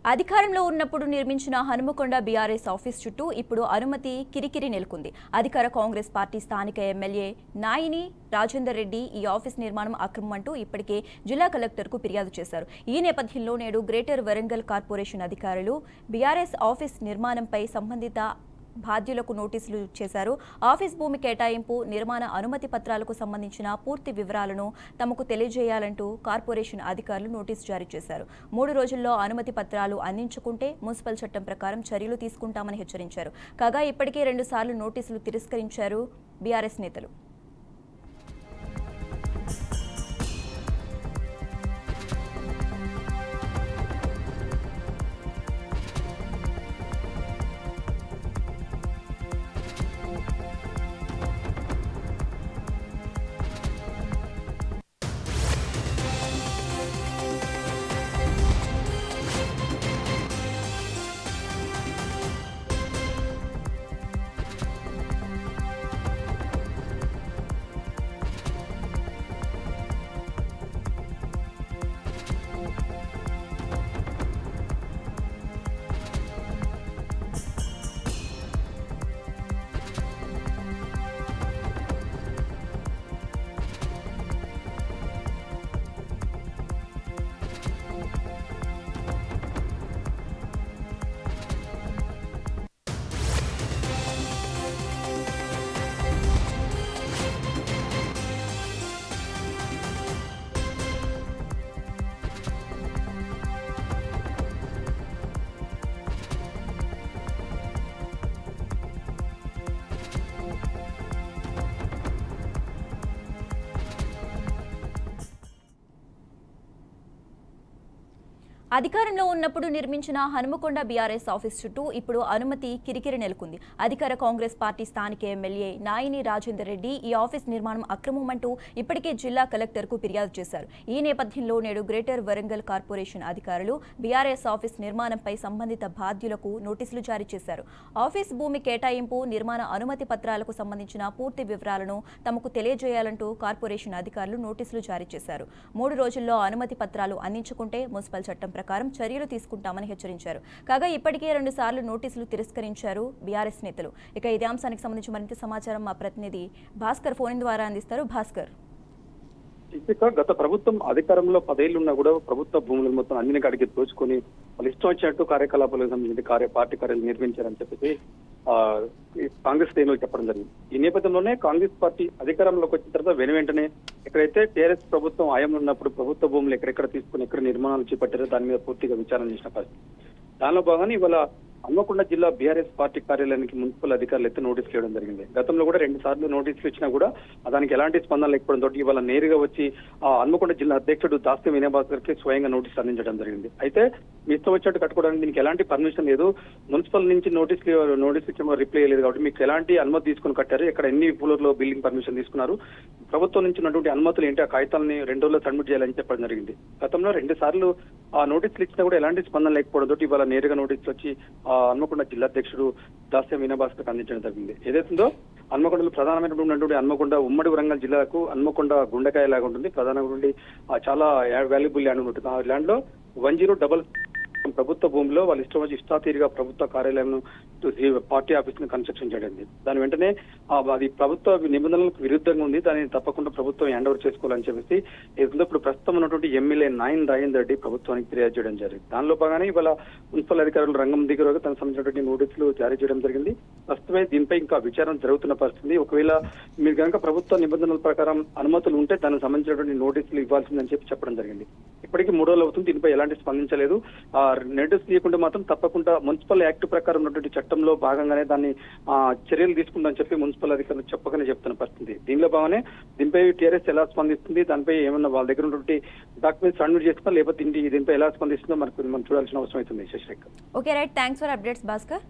అధికారంలో ఉన్నప్పుడు నిర్మించిన హనుమకొండ బీఆర్ఎస్ ఆఫీస్ చుట్టూ ఇప్పుడు అనుమతి కిరికిరి నెలకొంది. అధికార కాంగ్రెస్ పార్టీ స్థానిక ఎమ్మెల్యే నాయిని రాజేందర్ రెడ్డి ఈ ఆఫీస్ నిర్మాణం అక్రమం అంటూ ఇప్పటికే జిల్లా కలెక్టర్కు ఫిర్యాదు చేశారు. ఈ నేపథ్యంలో నేడు గ్రేటర్ వరంగల్ కార్పొరేషన్ అధికారులు బీఆర్ఎస్ ఆఫీస్ నిర్మాణంపై సంబంధిత బాధ్యులకు నోటీసులు చేశారు. ఆఫీస్ భూమి కేటాయింపు, నిర్మాణ అనుమతి పత్రాలకు సంబంధించిన పూర్తి వివరాలను తమకు తెలియజేయాలంటూ కార్పొరేషన్ అధికారులు నోటీసు జారీ చేశారు. 3 రోజుల్లో అనుమతి పత్రాలు అందించుకుంటే మున్సిపల్ చట్టం ప్రకారం చర్యలు తీసుకుంటామని హెచ్చరించారు. కాగా ఇప్పటికే 2 సార్లు నోటీసులు తిరస్కరించారు బీఆర్ఎస్ నేతలు. అధికారంలో ఉన్నప్పుడు నిర్మించిన హనుమకొండ బీఆర్ఎస్ ఆఫీస్ చుట్టూ ఇప్పుడు అనుమతి కిరికిరి నెలకొంది. అధికార కాంగ్రెస్ పార్టీ స్థానిక ఎమ్మెల్యే నాయిని రాజేందర్ రెడ్డి ఈ ఆఫీస్ నిర్మాణం అక్రమం అంటూ ఇప్పటికే జిల్లా కలెక్టర్కు ఫిర్యాదు చేశారు. ఈ నేపథ్యంలో నేడు గ్రేటర్ వరంగల్ కార్పొరేషన్ అధికారులు బీఆర్ఎస్ ఆఫీస్ నిర్మాణంపై సంబంధిత బాధ్యులకు నోటీసులు జారీ చేశారు. ఆఫీస్ భూమి కేటాయింపు, నిర్మాణ అనుమతి పత్రాలకు సంబంధించిన పూర్తి వివరాలను తమకు తెలియజేయాలంటూ కార్పొరేషన్ అధికారులు నోటీసులు జారీ చేశారు. 3 రోజుల్లో అనుమతి పత్రాలు అందించుకుంటే మున్సిపల్ చట్టం ప్రకారం చర్యలు తీసుకుంటామని హెచ్చరించారు. కాగా ఇప్పటికే 2 సార్లు నోటీసులు తిరస్కరించారు బీఆర్ఎస్ నేతలు. ఇక ఇదే అంశానికి సంబంధించి మరింత సమాచారం మా ప్రతినిధి భాస్కర్ ఫోన్ ద్వారా అందిస్తారు. భాస్కర్, గత ప్రభుత్వం అధికారంలో 10 ఏళ్లు ఉన్నా కూడా ప్రభుత్వ భూములను మొత్తం అన్ని కాడికి దోచుకొని వాళ్ళు ఇష్టం వచ్చినట్టు కార్యకలాపాలకు సంబంధించిన పార్టీ కార్యాలు నిర్వహించారని చెప్పేసి కాంగ్రెస్ శ్రేణులు చెప్పడం జరిగింది. ఈ నేపథ్యంలోనే కాంగ్రెస్ పార్టీ అధికారంలోకి వచ్చిన తర్వాత వెంటనే ఎక్కడైతే టీఆర్ఎస్ ప్రభుత్వం ఆయంలో ఉన్నప్పుడు ప్రభుత్వ భూములు ఎక్కడెక్కడ తీసుకుని ఎక్కడ నిర్మాణాలు చేపట్టారో దాని మీద పూర్తిగా విచారణ చేసిన పరిస్థితి. దానిలో భాగంగా ఇవాళ హన్మకొండ జిల్లా బీఆర్ఎస్ పార్టీ కార్యాలయానికి మున్సిపల్ అధికారులు అయితే నోటీసులు ఇవ్వడం జరిగింది. గతంలో కూడా 2 సార్లు నోటీసులు ఇచ్చినా కూడా దానికి ఎలాంటి స్పందన లేకపోవడంతో ఇవాళ నేరుగా వచ్చి హన్మకొండ జిల్లా అధ్యక్షుడు దాస్యం వినయభాస్కర్ కి స్వయంగా నోటీసులు అందించడం జరిగింది. అయితే మీ ఇష్టం వచ్చినట్టు కట్టుకోవడానికి దీనికి ఎలాంటి పర్మిషన్ లేదు, మున్సిపల్ నుంచి నోటీసులు ఇచ్చిన రిప్లై లేదు కాబట్టి మీకు ఎలాంటి అనుమతి తీసుకుని కట్టారు, ఇక్కడ ఎన్ని ఫ్లోర్ లో బిల్డింగ్ పర్మిషన్ తీసుకున్నారు, ప్రభుత్వం నుంచి ఉన్నటువంటి అనుమతులు ఏంటి, ఆ కాగితాలని 2 రోజుల్లో సబ్మిట్ చేయాలని చెప్పడం జరిగింది. గతంలో 2 సార్లు ఆ నోటీసులు ఇచ్చినా కూడా ఎలాంటి స్పందన లేకపోవడంతో ఇవాళ నేరుగా నోటీసులు వచ్చి హన్మకొండ జిల్లా అధ్యక్షుడు దాస్యం వినయభాస్కర్ అందించడం జరిగింది. ఏదైతుందో హన్మకొండలో ప్రధానమైనటువంటి హన్మకొండ ఉమ్మడి వరంగల్ జిల్లాకు హన్మకొండ గుండెకాయ లాగా ఉంటుంది. ప్రధానమైనటువంటి చాలా వాల్యుబుల్ ల్యాండ్ ఉంటుంది. ఆ ల్యాండ్ లో 1000 ప్రభుత్వ భూమిలో వాళ్ళు ఇష్టం వచ్చి ఇష్టాతీరుగా ప్రభుత్వ కార్యాలయం పార్టీ ఆఫీస్ ను కన్స్ట్రక్షన్ చేయడం. దాని వెంటనే అది ప్రభుత్వ నిబంధనలకు విరుద్ధంగా ఉంది, దాన్ని తప్పకుండా ప్రభుత్వం హ్యాండ్ ఓవర్ చేసుకోవాలని చెప్పేసి ఇప్పుడు ప్రస్తుతం ఉన్నటువంటి ఎమ్మెల్యే నాయిని రాజేందర్ రెడ్డి ప్రభుత్వానికి ఫిర్యాదు చేయడం జరిగింది. దానిలో భాగంగానే ఇవాళ మున్సిపల్ అధికారులు రంగం దిగురుగా తనకు సంబంధించినటువంటి నోటీసులు జారీ చేయడం జరిగింది. ప్రస్తుతమే దీనిపై ఇంకా విచారణ జరుగుతున్న పరిస్థితి. ఒకవేళ మీరు కనుక ప్రభుత్వ నిబంధనల ప్రకారం అనుమతులు ఉంటే దానికి సంబంధించినటువంటి నోటీసులు ఇవ్వాల్సిందని చెప్పడం జరిగింది. ఇప్పటికీ 3 రోజులు అవుతుంది, దీనిపై ఎలాంటి స్పందించలేదు. నోటీస్ తీయకుండా మాత్రం తప్పకుండా మున్సిపల్ యాక్ట్ ప్రకారం ఉన్నటువంటి చట్టంలో భాగంగానే దాన్ని చర్యలు తీసుకుందని చెప్పి మున్సిపల్ అధికారులు చెప్పకనే చెప్తున్న పరిస్థితి. దీనిలో భాగంగానే దీనిపై టీఆర్ఎస్ ఎలా స్పందిస్తుంది, దానిపై ఏమన్నా వాళ్ళ దగ్గర ఉన్నటువంటి డాక్యుమెంట్స్ సబ్మిట్ చేస్తున్నా లేకపోతే దీనిపై ఎలా స్పందిస్తుందో మనం చూడాల్సిన అవసరం అవుతుంది. Shashirekha. Okay right, thanks for updates Bhaskar.